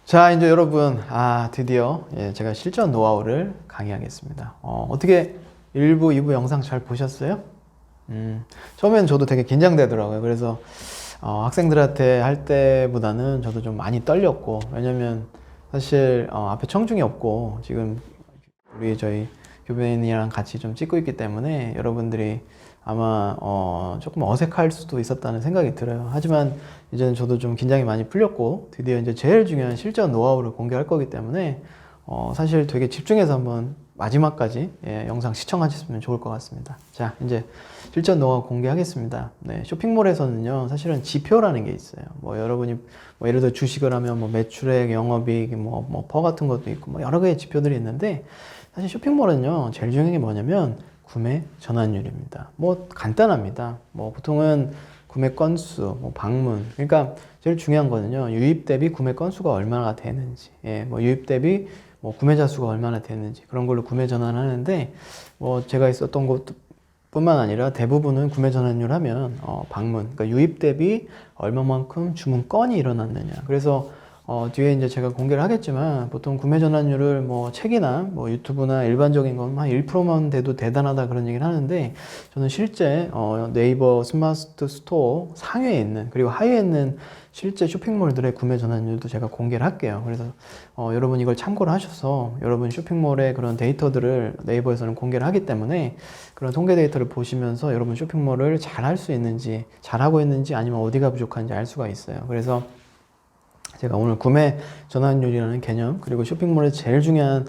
자, 이제 여러분, 드디어 제가 실전 노하우를 강의하겠습니다. 어떻게 1부, 2부 영상 잘 보셨어요? 처음엔 저도 되게 긴장되더라고요. 그래서 학생들한테 할 때보다는 저도 좀 많이 떨렸고, 왜냐면 사실 앞에 청중이 없고 지금 저희 교변이랑 같이 좀 찍고 있기 때문에 여러분들이 아마 조금 어색할 수도 있었다는 생각이 들어요. 하지만 이제는 저도 좀 긴장이 많이 풀렸고 드디어 이제 제일 중요한 실전 노하우를 공개할 거기 때문에 사실 되게 집중해서 한번 마지막까지 영상 시청하셨으면 좋을 것 같습니다. 자, 이제 실전 노하우 공개하겠습니다. 네, 쇼핑몰에서는요 사실은 지표라는 게 있어요. 뭐 여러분이 뭐 예를 들어 주식을 하면 뭐 매출액, 영업이익, 퍼 같은 것도 있고 뭐 여러 개의 지표들이 있는데, 사실 쇼핑몰은요 제일 중요한 게 뭐냐면 구매 전환율입니다. 뭐 간단합니다. 뭐 보통은 구매 건수, 뭐 방문. 그러니까 제일 중요한 거는요 유입 대비 구매 건수가 얼마나 되는지, 뭐 유입 대비 뭐 구매자 수가 얼마나 되는지 그런 걸로 구매 전환하는데, 뭐 제가 있었던 곳뿐만 아니라 대부분은 구매 전환율 하면 방문, 그러니까 유입 대비 얼마만큼 주문 건이 일어났느냐. 그래서 뒤에 이제 제가 공개를 하겠지만 보통 구매 전환율을 뭐 책이나 뭐 유튜브나 일반적인 건 한 1%만 돼도 대단하다 그런 얘기를 하는데, 저는 실제 네이버 스마트 스토어 상위에 있는 그리고 하위에 있는 실제 쇼핑몰들의 구매 전환율도 제가 공개를 할게요. 그래서 여러분 이걸 참고를 하셔서 여러분 쇼핑몰의 그런 데이터들을 네이버에서는 공개를 하기 때문에 그런 통계 데이터를 보시면서 여러분 쇼핑몰을 잘 할 수 있는지, 잘하고 있는지 아니면 어디가 부족한지 알 수가 있어요. 그래서 제가 오늘 구매 전환율이라는 개념, 그리고 쇼핑몰의 제일 중요한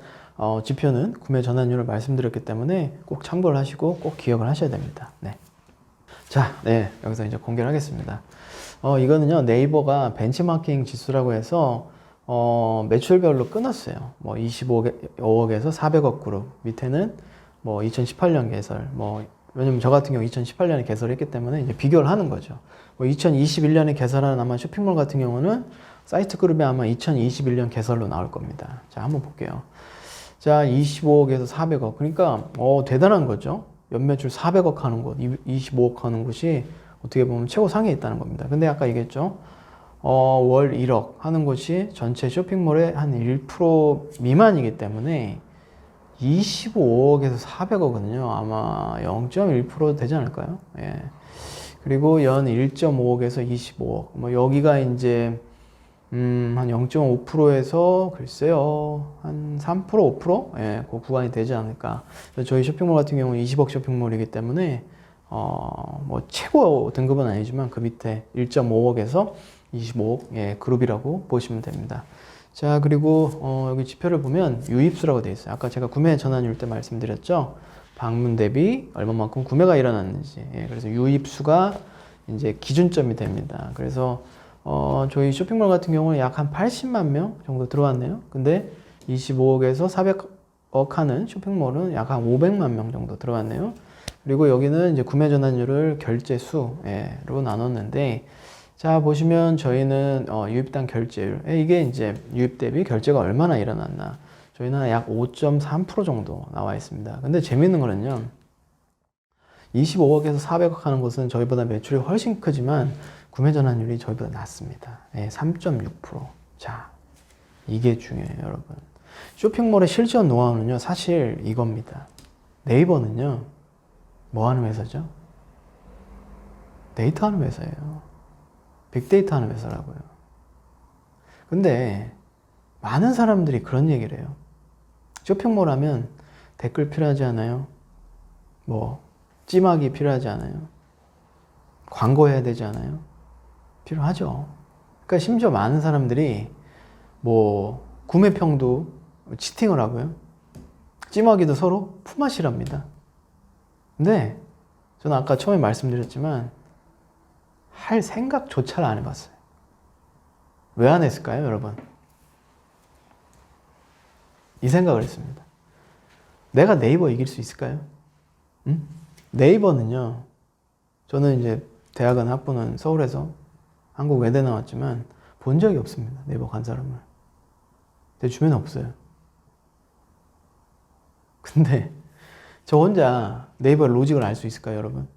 지표는 구매 전환율을 말씀드렸기 때문에 꼭 참고를 하시고 꼭 기억을 하셔야 됩니다. 네. 자, 여기서 이제 공개를 하겠습니다. 이거는요 네이버가 벤치마킹 지수라고 해서 매출별로 끊었어요. 뭐 25억에서 400억 그룹, 밑에는 뭐 2018년 개설, 왜냐면 저 같은 경우 2018년에 개설했기 때문에 이제 비교를 하는 거죠. 뭐 2021년에 개설한 아마 쇼핑몰 같은 경우는 사이트 그룹이 아마 2021년 개설로 나올 겁니다. 자, 한번 볼게요. 자, 25억에서 400억. 그러니까 대단한 거죠. 연매출 400억 하는 곳, 25억 하는 곳이 어떻게 보면 최고 상위에 있다는 겁니다. 근데 아까 얘기했죠. 월 1억 하는 곳이 전체 쇼핑몰의 한 1% 미만이기 때문에 25억에서 400억은요 아마 0.1% 되지 않을까요? 그리고 연 1.5억에서 25억, 뭐 여기가 이제 한 0.5%에서 글쎄요 한 3%, 5%? 그 구간이 되지 않을까. 저희 쇼핑몰 같은 경우는 20억 쇼핑몰이기 때문에 뭐 최고 등급은 아니지만 그 밑에 1.5억에서 25억 그룹이라고 보시면 됩니다. 자, 그리고 여기 지표를 보면 유입수라고 되어 있어요. 아까 제가 구매 전환율 때 말씀드렸죠. 방문 대비 얼마만큼 구매가 일어났는지. 그래서 유입수가 이제 기준점이 됩니다. 그래서 저희 쇼핑몰 같은 경우는 약 한 80만 명 정도 들어왔네요. 근데 25억에서 400억 하는 쇼핑몰은 약 한 500만 명 정도 들어왔네요. 그리고 여기는 이제 구매 전환율을 결제 수로 나눴는데, 자, 보시면 저희는 유입당 결제율, 이게 이제 유입 대비 결제가 얼마나 일어났나. 저희는 약 5.3% 정도 나와 있습니다. 근데 재밌는 거는요, 25억에서 400억 하는 곳은 저희보다 매출이 훨씬 크지만 구매 전환율이 저희보다 낮습니다. 3.6%. 자, 이게 중요해요, 여러분. 쇼핑몰의 실전 노하우는요, 사실 이겁니다. 네이버는요, 뭐 하는 회사죠? 데이터 하는 회사예요. 빅데이터 하는 회사라고요. 근데 많은 사람들이 그런 얘기를 해요. 쇼핑몰 하면 댓글 필요하지 않아요? 뭐 찜하기 필요하지 않아요? 광고해야 되지 않아요? 필요하죠. 그러니까 심지어 많은 사람들이 뭐 구매평도 치팅을 하고요. 찜하기도 서로 품앗이랍니다. 근데 저는 아까 처음에 말씀드렸지만 할 생각조차 안 해봤어요. 왜 안 했을까요, 여러분? 이 생각을 했습니다. 내가 네이버 이길 수 있을까요? 응? 네이버는요, 저는 이제 대학원 학부는 서울에서 한국 외대 나왔지만 본 적이 없습니다. 네이버 간 사람을. 제 주변에 없어요. 근데 저 혼자 네이버 로직을 알 수 있을까요, 여러분?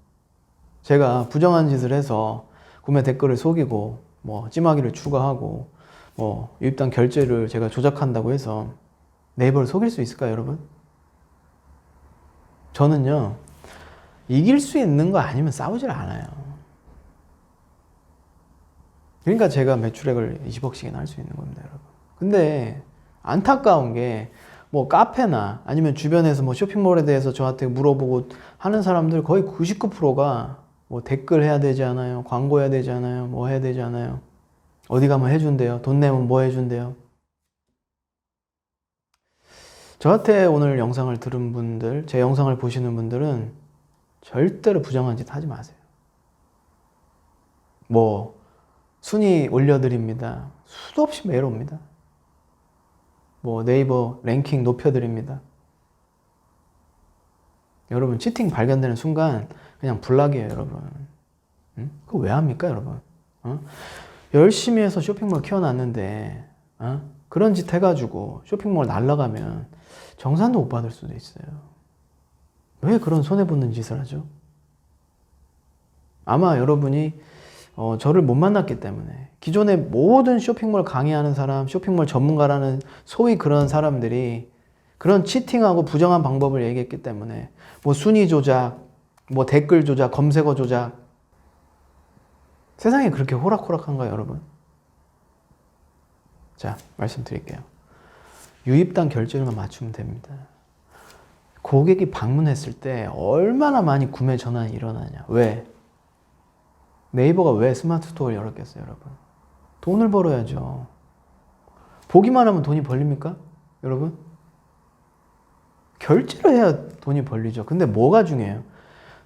제가 부정한 짓을 해서 구매 댓글을 속이고 뭐 찜하기를 추가하고 뭐 유입당 결제를 제가 조작한다고 해서 네이버를 속일 수 있을까요, 여러분? 저는요, 이길 수 있는 거 아니면 싸우질 않아요. 그러니까 제가 매출액을 20억씩이나 할 수 있는 겁니다, 여러분. 근데 안타까운 게 뭐 카페나 아니면 주변에서 뭐 쇼핑몰에 대해서 저한테 물어보고 하는 사람들 거의 99%가 뭐 댓글 해야 되지 않아요? 광고 해야 되지 않아요? 뭐 해야 되지 않아요? 어디 가면 해준대요? 돈 내면 뭐 해준대요? 저한테 오늘 영상을 들은 분들, 제 영상을 보시는 분들은 절대로 부정한 짓 하지 마세요. 뭐 순위 올려드립니다. 수도 없이 메일 옵니다. 뭐 네이버 랭킹 높여드립니다. 여러분 치팅 발견되는 순간 그냥 불락이에요, 여러분. 응? 그거 왜 합니까, 여러분? 열심히 해서 쇼핑몰 키워놨는데 그런 짓 해가지고 쇼핑몰 날라가면 정산도 못 받을 수도 있어요. 왜 그런 손해보는 짓을 하죠? 아마 여러분이 저를 못 만났기 때문에 기존의 모든 쇼핑몰 강의하는 사람, 쇼핑몰 전문가라는 소위 그런 사람들이 그런 치팅하고 부정한 방법을 얘기했기 때문에 뭐 순위 조작, 뭐 댓글 조작, 검색어 조작, 세상에 그렇게 호락호락한가요, 여러분? 자, 말씀드릴게요. 유입당 결제료만 맞추면 됩니다. 고객이 방문했을 때 얼마나 많이 구매 전환이 일어나냐. 왜? 네이버가 왜 스마트 스토어를 열었겠어요, 여러분? 돈을 벌어야죠. 보기만 하면 돈이 벌립니까? 여러분? 결제를 해야 돈이 벌리죠. 근데 뭐가 중요해요?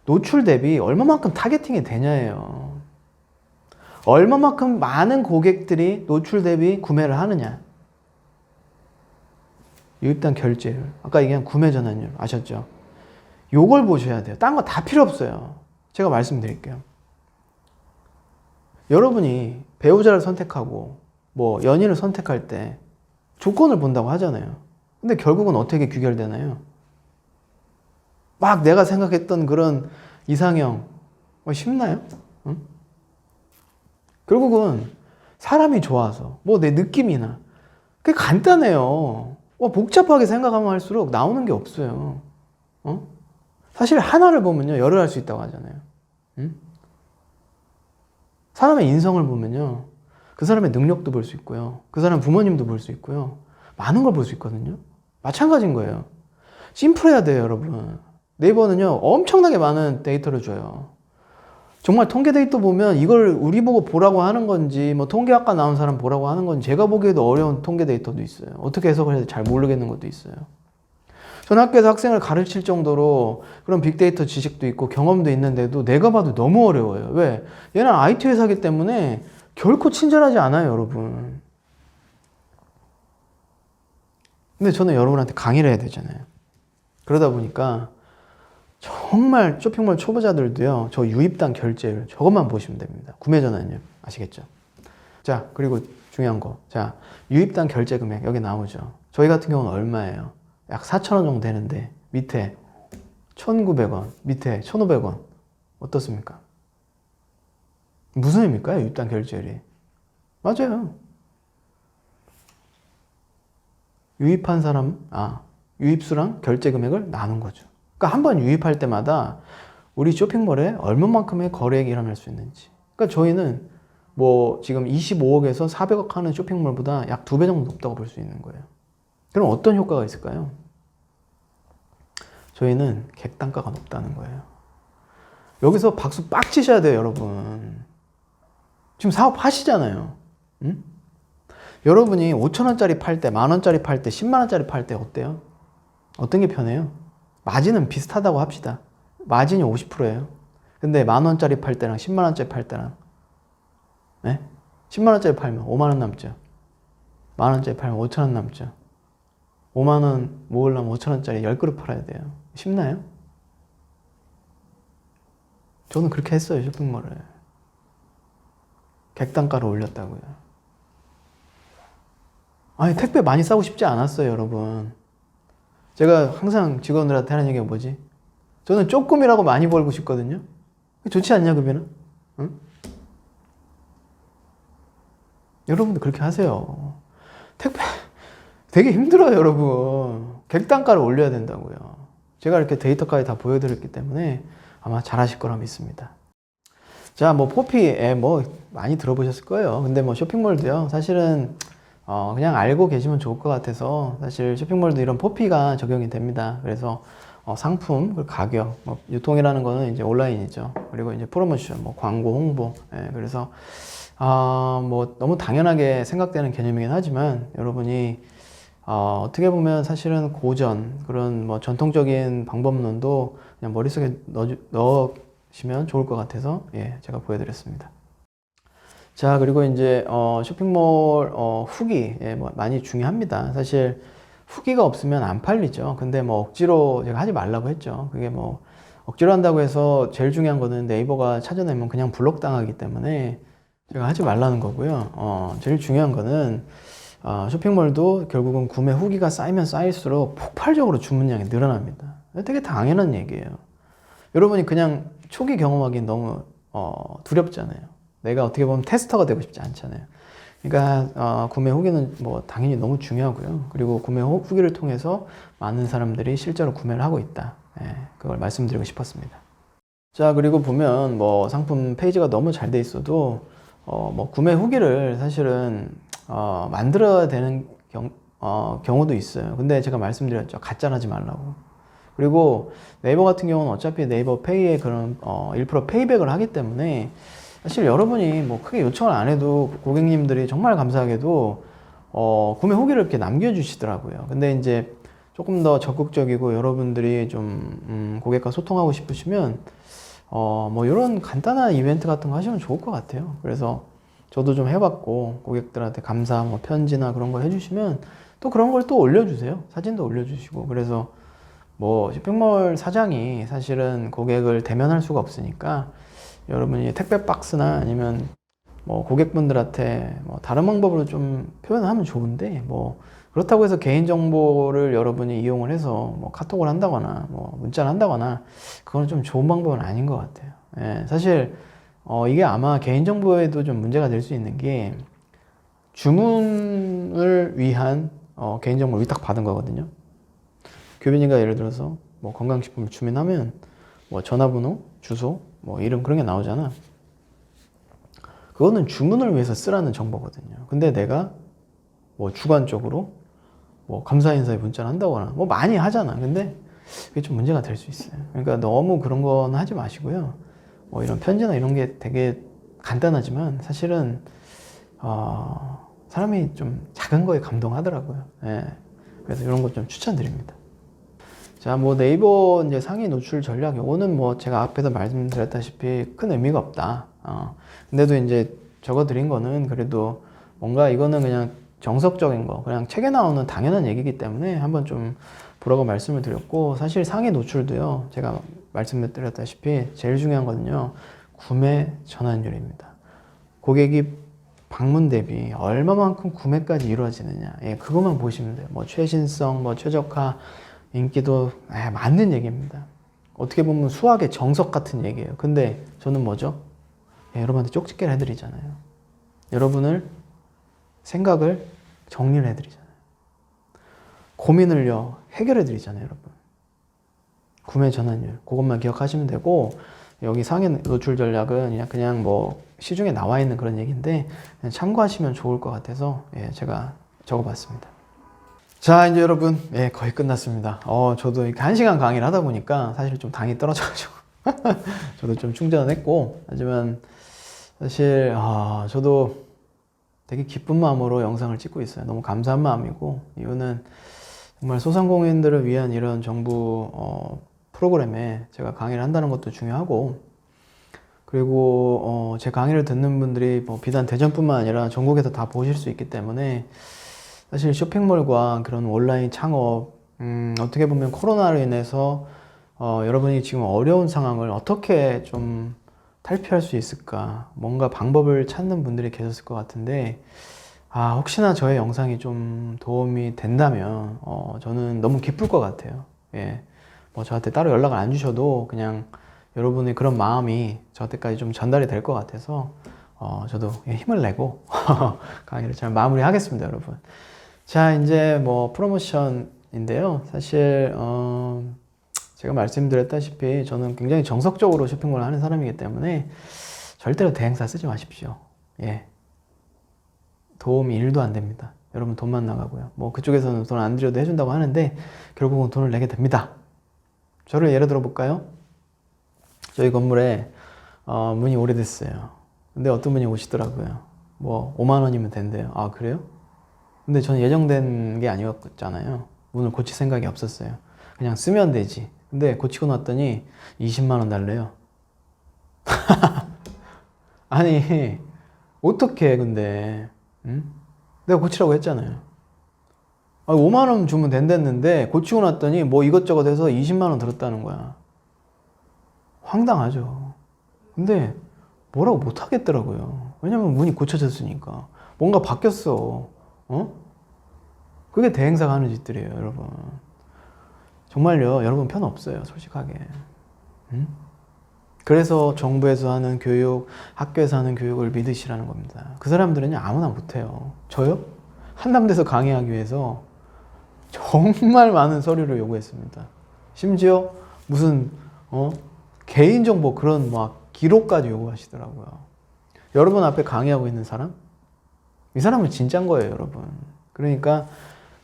노출 대비 얼마만큼 타겟팅이 되냐예요. 얼마만큼 많은 고객들이 노출 대비 구매를 하느냐. 유입당 결제율, 아까 얘기한 구매 전환율 아셨죠? 요걸 보셔야 돼요. 딴 거 다 필요 없어요. 제가 말씀드릴게요. 여러분이 배우자를 선택하고 뭐 연인을 선택할 때 조건을 본다고 하잖아요. 근데 결국은 어떻게 귀결되나요? 막 내가 생각했던 그런 이상형 쉽나요? 응? 결국은 사람이 좋아서 뭐 내 느낌이나 그게 간단해요. 복잡하게 생각하면 할수록 나오는 게 없어요. 사실 하나를 보면요 열을 할 수 있다고 하잖아요. 응? 사람의 인성을 보면요 그 사람의 능력도 볼 수 있고요, 그 사람 부모님도 볼 수 있고요, 많은 걸 볼 수 있거든요. 마찬가지인 거예요. 심플해야 돼요, 여러분. 네이버는요 엄청나게 많은 데이터를 줘요. 정말 통계 데이터 보면 이걸 우리 보고 보라고 하는 건지 뭐 통계학과 나온 사람 보라고 하는 건지 제가 보기에도 어려운 통계 데이터도 있어요. 어떻게 해석을 해야 될지 잘 모르겠는 것도 있어요. 전 학교에서 학생을 가르칠 정도로 그런 빅데이터 지식도 있고 경험도 있는데도 내가 봐도 너무 어려워요. 왜? 얘는 IT 회사이기 때문에 결코 친절하지 않아요, 여러분. 근데 저는 여러분한테 강의를 해야 되잖아요. 그러다 보니까 정말 쇼핑몰 초보자들도요 저 유입당 결제율 저것만 보시면 됩니다. 구매 전환율 아시겠죠? 자, 그리고 중요한 거, 자 유입당 결제 금액 여기 나오죠. 저희 같은 경우는 얼마예요? 약 4,000원 정도 되는데 밑에 1,900원, 밑에 1,500원 어떻습니까? 무슨 의미일까요? 유입당 결제율이 맞아요. 유입한 사람, 유입수랑 결제 금액을 나눈 거죠. 그러니까 한 번 유입할 때마다 우리 쇼핑몰에 얼마만큼의 거래액이 일어날 수 있는지. 그러니까 저희는 뭐 지금 25억에서 400억 하는 쇼핑몰보다 약 2배 정도 높다고 볼 수 있는 거예요. 그럼 어떤 효과가 있을까요? 저희는 객단가가 높다는 거예요. 여기서 박수 빡 치셔야 돼요, 여러분. 지금 사업 하시잖아요. 응? 여러분이 5,000원짜리 팔 때, 10,000원짜리 팔 때, 10만원짜리 팔 때 어때요? 어떤 게 편해요? 마진은 비슷하다고 합시다. 마진이 50%예요. 근데 10,000원짜리 팔 때랑 10만원짜리 팔 때랑, 네? 10만원짜리 팔면 5만원 남죠. 10,000원짜리 팔면 5,000원 남죠. 5만원 모으려면 5,000원짜리 10그릇 팔아야 돼요. 쉽나요? 저는 그렇게 했어요, 쇼핑몰을. 객단가를 올렸다고요. 아니, 택배 많이 싸고 싶지 않았어요, 여러분. 제가 항상 직원들한테 하는 얘기가 뭐지? 저는 조금이라고 많이 벌고 싶거든요. 좋지 않냐, 그러면? 응? 여러분도 그렇게 하세요. 택배 되게 힘들어요, 여러분. 객단가를 올려야 된다고요. 제가 이렇게 데이터까지 다 보여드렸기 때문에 아마 잘하실 거라 믿습니다. 자, 뭐 포피에 뭐 많이 들어보셨을 거예요. 근데 뭐 쇼핑몰도요, 사실은 그냥 알고 계시면 좋을 것 같아서, 사실 쇼핑몰도 이런 포피가 적용이 됩니다. 그래서 상품, 그리고 가격, 뭐 유통이라는 거는 이제 온라인이죠. 그리고 이제 프로모션, 뭐 광고, 홍보. 예, 그래서 뭐 너무 당연하게 생각되는 개념이긴 하지만, 여러분이 어떻게 보면 사실은 고전, 그런 뭐 전통적인 방법론도 그냥 머릿속에 넣으시면 좋을 것 같아서, 예, 제가 보여드렸습니다. 자, 그리고 이제 쇼핑몰 후기, 예, 뭐 많이 중요합니다. 사실 후기가 없으면 안 팔리죠. 근데 뭐 억지로 제가 하지 말라고 했죠. 그게 뭐 억지로 한다고 해서 제일 중요한 거는 네이버가 찾아내면 그냥 블록 당하기 때문에 제가 하지 말라는 거고요. 제일 중요한 거는 쇼핑몰도 결국은 구매 후기가 쌓이면 쌓일수록 폭발적으로 주문량이 늘어납니다. 되게 당연한 얘기예요. 여러분이 그냥 초기 경험하기엔 너무 두렵잖아요. 내가 어떻게 보면 테스터가 되고 싶지 않잖아요. 그러니까 구매 후기는 뭐 당연히 너무 중요하고요. 그리고 구매 후기를 통해서 많은 사람들이 실제로 구매를 하고 있다. 예, 그걸 말씀드리고 싶었습니다. 자, 그리고 보면 뭐 상품 페이지가 너무 잘 돼 있어도 뭐 구매 후기를 사실은 만들어야 되는 경우도 있어요. 근데 제가 말씀드렸죠. 가짜라지 말라고. 그리고 네이버 같은 경우는 어차피 네이버 페이에 그런 1% 페이백을 하기 때문에, 사실 여러분이 뭐 크게 요청을 안 해도 고객님들이 정말 감사하게도 구매 후기를 이렇게 남겨주시더라고요. 근데 이제 조금 더 적극적이고 여러분들이 좀 고객과 소통하고 싶으시면 뭐 이런 간단한 이벤트 같은 거 하시면 좋을 것 같아요. 그래서 저도 좀 해봤고, 고객들한테 감사 뭐 편지나 그런 거 해주시면 또 그런 걸 또 올려주세요. 사진도 올려주시고. 그래서 뭐 쇼핑몰 사장이 사실은 고객을 대면할 수가 없으니까, 여러분이 택배 박스나 아니면 뭐 고객분들한테 뭐 다른 방법으로 좀 표현을 하면 좋은데, 뭐 그렇다고 해서 개인정보를 여러분이 이용을 해서 뭐 카톡을 한다거나 뭐 문자를 한다거나, 그건 좀 좋은 방법은 아닌 것 같아요. 예, 사실 이게 아마 개인정보에도 좀 문제가 될 수 있는 게, 주문을 위한 개인정보를 위탁받은 거거든요. 교빈이가 예를 들어서 뭐 건강식품을 주문하면 뭐 전화번호, 주소, 뭐 이름 그런 게 나오잖아. 그거는 주문을 위해서 쓰라는 정보거든요. 근데 내가 뭐 주관적으로 뭐 감사 인사의 문자를 한다거나 뭐 많이 하잖아. 근데 그게 좀 문제가 될 수 있어요. 그러니까 너무 그런 건 하지 마시고요. 뭐 이런 편지나 이런 게 되게 간단하지만 사실은 사람이 좀 작은 거에 감동하더라고요. 예. 그래서 이런 것 좀 추천드립니다. 자, 뭐 네이버 이제 상위 노출 전략, 요거는 뭐 제가 앞에서 말씀드렸다시피 큰 의미가 없다. 근데도 이제 적어드린 거는 그래도 뭔가 이거는 그냥 정석적인 거, 그냥 책에 나오는 당연한 얘기이기 때문에 한번 좀 보라고 말씀을 드렸고, 사실 상위 노출도요, 제가 말씀드렸다시피 제일 중요한 거는요, 구매 전환율입니다. 고객이 방문 대비 얼마만큼 구매까지 이루어지느냐, 예, 그것만 보시면 돼요. 뭐 최신성, 뭐 최적화, 인기도 맞는 얘기입니다. 어떻게 보면 수학의 정석 같은 얘기예요. 근데 저는 뭐죠? 여러분한테 쪽집게를 해드리잖아요. 여러분을 생각을 정리를 해드리잖아요. 고민을요 해결해드리잖아요, 여러분. 구매 전환율, 그것만 기억하시면 되고, 여기 상위 노출 전략은 그냥 뭐 시중에 나와 있는 그런 얘기인데 그냥 참고하시면 좋을 것 같아서, 예, 제가 적어봤습니다. 자, 이제 여러분, 예, 거의 끝났습니다. 저도 이렇게 1시간 강의를 하다 보니까 사실 좀 당이 떨어져가지고 저도 좀 충전을 했고, 하지만 사실 저도 되게 기쁜 마음으로 영상을 찍고 있어요. 너무 감사한 마음이고, 이유는 정말 소상공인들을 위한 이런 정부 프로그램에 제가 강의를 한다는 것도 중요하고, 그리고 제 강의를 듣는 분들이 뭐 비단 대전뿐만 아니라 전국에서 다 보실 수 있기 때문에, 사실 쇼핑몰과 그런 온라인 창업, 어떻게 보면 코로나로 인해서 여러분이 지금 어려운 상황을 어떻게 좀 탈피할 수 있을까, 뭔가 방법을 찾는 분들이 계셨을 것 같은데, 혹시나 저의 영상이 좀 도움이 된다면 저는 너무 기쁠 것 같아요. 예, 뭐 저한테 따로 연락을 안 주셔도 그냥 여러분의 그런 마음이 저한테까지 좀 전달이 될 것 같아서 저도 힘을 내고 강의를 잘 마무리하겠습니다, 여러분. 자, 이제 뭐 프로모션인데요. 사실 제가 말씀드렸다시피 저는 굉장히 정석적으로 쇼핑몰을 하는 사람이기 때문에 절대로 대행사 쓰지 마십시오. 예. 도움이 1도 안 됩니다. 여러분 돈만 나가고요. 뭐 그쪽에서는 돈 안 들여도 해준다고 하는데 결국은 돈을 내게 됩니다. 저를 예를 들어 볼까요? 저희 건물에 문이 오래됐어요. 근데 어떤 분이 오시더라고요. 뭐 5만 원이면 된대요. 아, 그래요? 근데 저는 예정된 게 아니었잖아요. 문을 고칠 생각이 없었어요. 그냥 쓰면 되지. 근데 고치고 났더니 20만 원 달래요. 아니, 어떻게 근데, 응? 내가 고치라고 했잖아요. 아니, 5만 원 주면 된댔는데 고치고 났더니 뭐 이것저것 해서 20만 원 들었다는 거야. 황당하죠. 근데 뭐라고 못 하겠더라고요. 왜냐면 문이 고쳐졌으니까. 뭔가 바뀌었어. 그게 대행사가 하는 짓들이에요, 여러분. 정말요, 여러분 편 없어요, 솔직하게. 응? 그래서 정부에서 하는 교육, 학교에서 하는 교육을 믿으시라는 겁니다. 그 사람들은 아무나 못해요. 저요? 한남대에서 강의하기 위해서 정말 많은 서류를 요구했습니다. 심지어 무슨 개인정보 그런 막 기록까지 요구하시더라고요. 여러분 앞에 강의하고 있는 사람? 이 사람은 진짜인 거예요, 여러분. 그러니까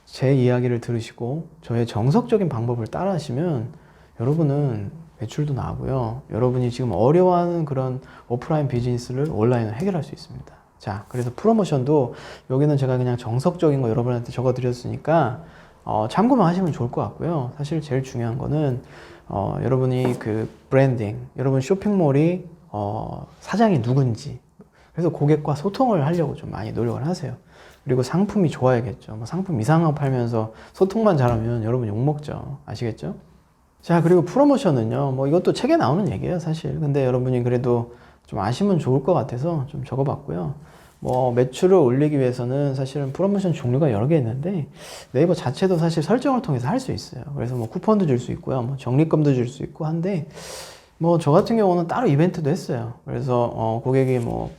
제 이야기를 들으시고 저의 정석적인 방법을 따라 하시면 여러분은 매출도 나고요. 여러분이 지금 어려워하는 그런 오프라인 비즈니스를 온라인으로 해결할 수 있습니다. 자, 그래서 프로모션도 여기는 제가 그냥 정석적인 거 여러분한테 적어 드렸으니까 참고만 하시면 좋을 것 같고요. 사실 제일 중요한 거는 여러분이 그 브랜딩, 여러분 쇼핑몰이 사장이 누군지, 그래서 고객과 소통을 하려고 좀 많이 노력을 하세요. 그리고 상품이 좋아야겠죠. 뭐 상품 이상한 거 팔면서 소통만 잘하면 여러분 욕먹죠. 아시겠죠? 자, 그리고 프로모션은요, 뭐 이것도 책에 나오는 얘기예요, 사실. 근데 여러분이 그래도 좀 아시면 좋을 것 같아서 좀 적어봤고요. 뭐 매출을 올리기 위해서는 사실은 프로모션 종류가 여러 개 있는데 네이버 자체도 사실 설정을 통해서 할 수 있어요. 그래서 뭐 쿠폰도 줄 수 있고요, 뭐 적립금도 줄 수 있고 한데 뭐 저 같은 경우는 따로 이벤트도 했어요. 그래서 고객이 뭐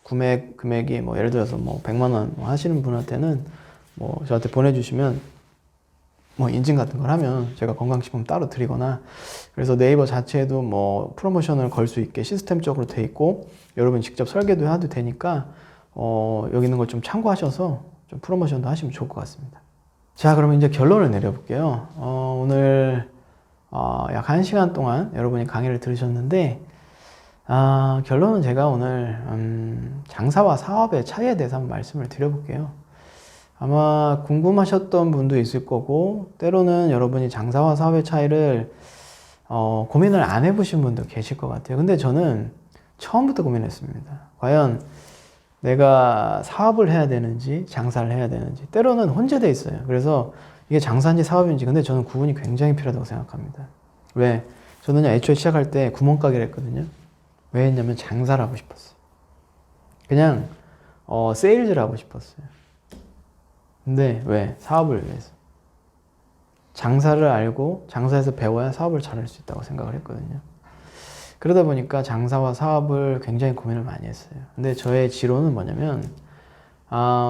구매 금액이 뭐 예를 들어서 뭐 100만 원 하시는 분한테는 뭐 저한테 보내주시면 뭐 인증 같은 걸 하면 제가 건강식품 따로 드리거나, 그래서 네이버 자체에도 뭐 프로모션을 걸 수 있게 시스템적으로 돼 있고 여러분 직접 설계도 해도 되니까 여기 있는 걸 좀 참고하셔서 좀 프로모션도 하시면 좋을 것 같습니다. 자, 그러면 이제 결론을 내려볼게요. 오늘 약 1시간 동안 여러분이 강의를 들으셨는데 결론은 제가 오늘 장사와 사업의 차이에 대해서 한번 말씀을 드려볼게요. 아마 궁금하셨던 분도 있을 거고 때로는 여러분이 장사와 사업의 차이를 고민을 안 해보신 분도 계실 것 같아요. 근데 저는 처음부터 고민했습니다. 과연 내가 사업을 해야 되는지 장사를 해야 되는지, 때로는 혼재되어 있어요. 그래서 이게 장사인지 사업인지, 근데 저는 구분이 굉장히 필요하다고 생각합니다. 왜? 저는 애초에 시작할 때 구멍가게를 했거든요. 왜 했냐면 장사를 하고 싶었어요. 그냥 세일즈를 하고 싶었어요. 근데 왜? 사업을 위해서. 장사를 알고 장사에서 배워야 사업을 잘할 수 있다고 생각을 했거든요. 그러다 보니까 장사와 사업을 굉장히 고민을 많이 했어요. 근데 저의 지론은 뭐냐면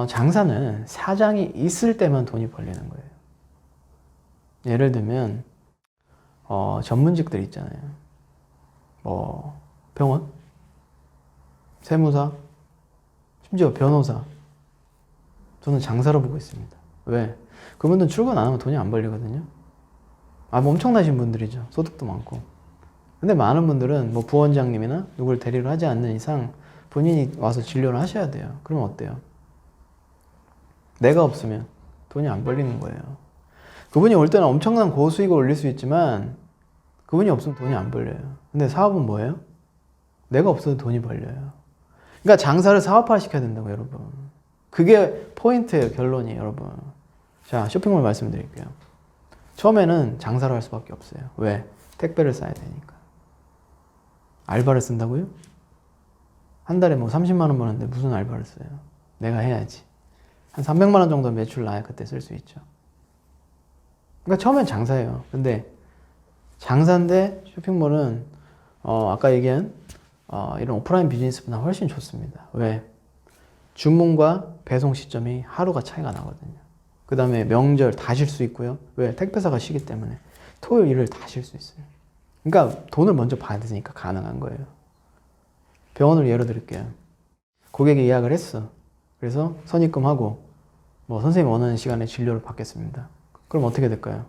장사는 사장이 있을 때만 돈이 벌리는 거예요. 예를 들면 전문직들 있잖아요. 뭐 병원, 세무사, 심지어 변호사. 저는 장사로 보고 있습니다. 왜? 그분들은 출근 안 하면 돈이 안 벌리거든요. 뭐 엄청나신 분들이죠. 소득도 많고. 근데 많은 분들은 뭐 부원장님이나 누굴 대리를 하지 않는 이상 본인이 와서 진료를 하셔야 돼요. 그럼 어때요? 내가 없으면 돈이 안 벌리는 거예요. 그분이 올 때는 엄청난 고수익을 올릴 수 있지만 그분이 없으면 돈이 안 벌려요. 근데 사업은 뭐예요? 내가 없어도 돈이 벌려요. 그러니까 장사를 사업화 시켜야 된다고, 여러분. 그게 포인트예요, 결론이, 여러분. 자, 쇼핑몰 말씀드릴게요. 처음에는 장사를 할 수밖에 없어요. 왜? 택배를 싸야 되니까. 알바를 쓴다고요? 한 달에 뭐 30만 원 버는데 무슨 알바를 써요? 내가 해야지. 한 300만 원 정도 매출 나야 그때 쓸 수 있죠. 그러니까 처음엔 장사예요. 근데 장사인데 쇼핑몰은 아까 얘기한 이런 오프라인 비즈니스보다 훨씬 좋습니다. 왜? 주문과 배송 시점이 하루가 차이가 나거든요. 그 다음에 명절 다 쉴 수 있고요. 왜? 택배사가 쉬기 때문에 토요일, 일요일 다 쉴 수 있어요. 그러니까 돈을 먼저 받으니까 가능한 거예요. 병원을 예로 들을게요. 고객이 예약을 했어. 그래서 선입금하고 뭐 선생님이 원하는 시간에 진료를 받겠습니다. 그럼 어떻게 될까요?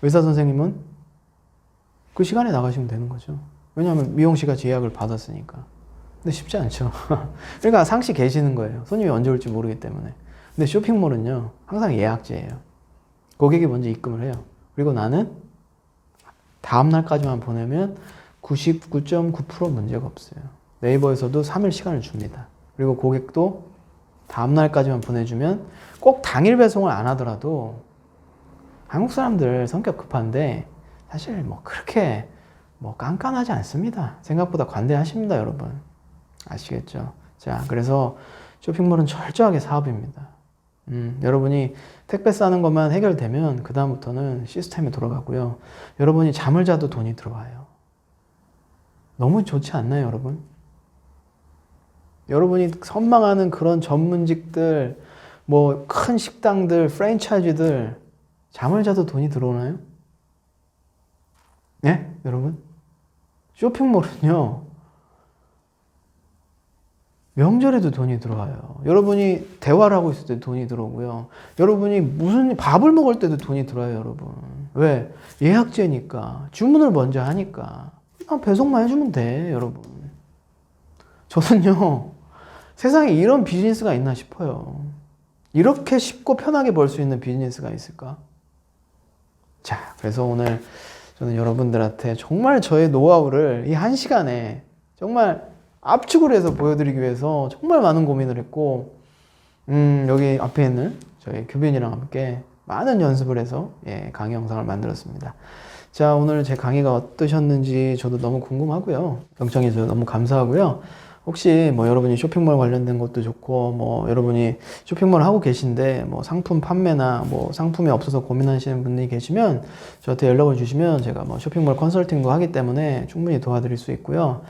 의사 선생님은 그 시간에 나가시면 되는 거죠. 왜냐하면 미용실같이 예약을 받았으니까. 근데 쉽지 않죠. 그러니까 상시 계시는 거예요. 손님이 언제 올지 모르기 때문에. 근데 쇼핑몰은요, 항상 예약제예요. 고객이 먼저 입금을 해요. 그리고 나는 다음 날까지만 보내면 99.9% 문제가 없어요. 네이버에서도 3일 시간을 줍니다. 그리고 고객도 다음 날까지만 보내주면 꼭 당일 배송을 안 하더라도 한국 사람들 성격 급한데 사실 뭐 그렇게 뭐 깐깐하지 않습니다. 생각보다 관대하십니다, 여러분. 아시겠죠? 자, 그래서 쇼핑몰은 철저하게 사업입니다. 여러분이 택배 싸는 것만 해결되면 그 다음부터는 시스템이 돌아가고요. 여러분이 잠을 자도 돈이 들어와요. 너무 좋지 않나요, 여러분? 여러분이 선망하는 그런 전문직들, 뭐 큰 식당들, 프랜차이즈들 잠을 자도 돈이 들어오나요? 네, 여러분? 쇼핑몰은요, 명절에도 돈이 들어와요. 여러분이 대화를 하고 있을 때도 돈이 들어오고요. 여러분이 무슨 밥을 먹을 때도 돈이 들어와요, 여러분. 왜? 예약제니까. 주문을 먼저 하니까. 그냥 배송만 해주면 돼, 여러분. 저는요, 세상에 이런 비즈니스가 있나 싶어요. 이렇게 쉽고 편하게 벌 수 있는 비즈니스가 있을까? 자, 그래서 오늘 저는 여러분들한테 정말 저의 노하우를 이 한 시간에 정말 압축을 해서 보여드리기 위해서 정말 많은 고민을 했고, 여기 앞에 있는 저희 규빈이랑 함께 많은 연습을 해서 강의 영상을 만들었습니다. 자, 오늘 제 강의가 어떠셨는지 저도 너무 궁금하고요. 경청해 주셔서 너무 감사하고요. 혹시 뭐 여러분이 쇼핑몰 관련된 것도 좋고, 뭐 여러분이 쇼핑몰 하고 계신데 뭐 상품 판매나 뭐 상품이 없어서 고민하시는 분들이 계시면 저한테 연락을 주시면 제가 뭐 쇼핑몰 컨설팅도 하기 때문에 충분히 도와드릴 수 있고요.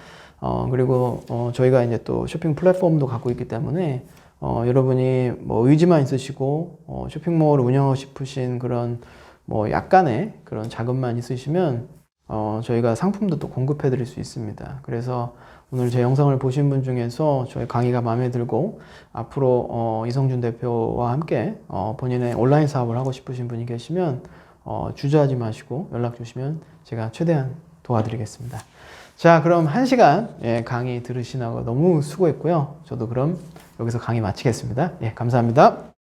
그리고 저희가 이제 또 쇼핑 플랫폼도 갖고 있기 때문에 여러분이 뭐 의지만 있으시고 쇼핑몰을 운영하고 싶으신 그런 뭐 약간의 그런 자금만 있으시면 저희가 상품도 또 공급해 드릴 수 있습니다. 그래서 오늘 제 영상을 보신 분 중에서 저희 강의가 마음에 들고 앞으로 이성준 대표와 함께 본인의 온라인 사업을 하고 싶으신 분이 계시면 주저하지 마시고 연락 주시면 제가 최대한 도와드리겠습니다. 자, 그럼 1시간 강의 들으시느라고 너무 수고했고요. 저도 그럼 여기서 강의 마치겠습니다. 감사합니다.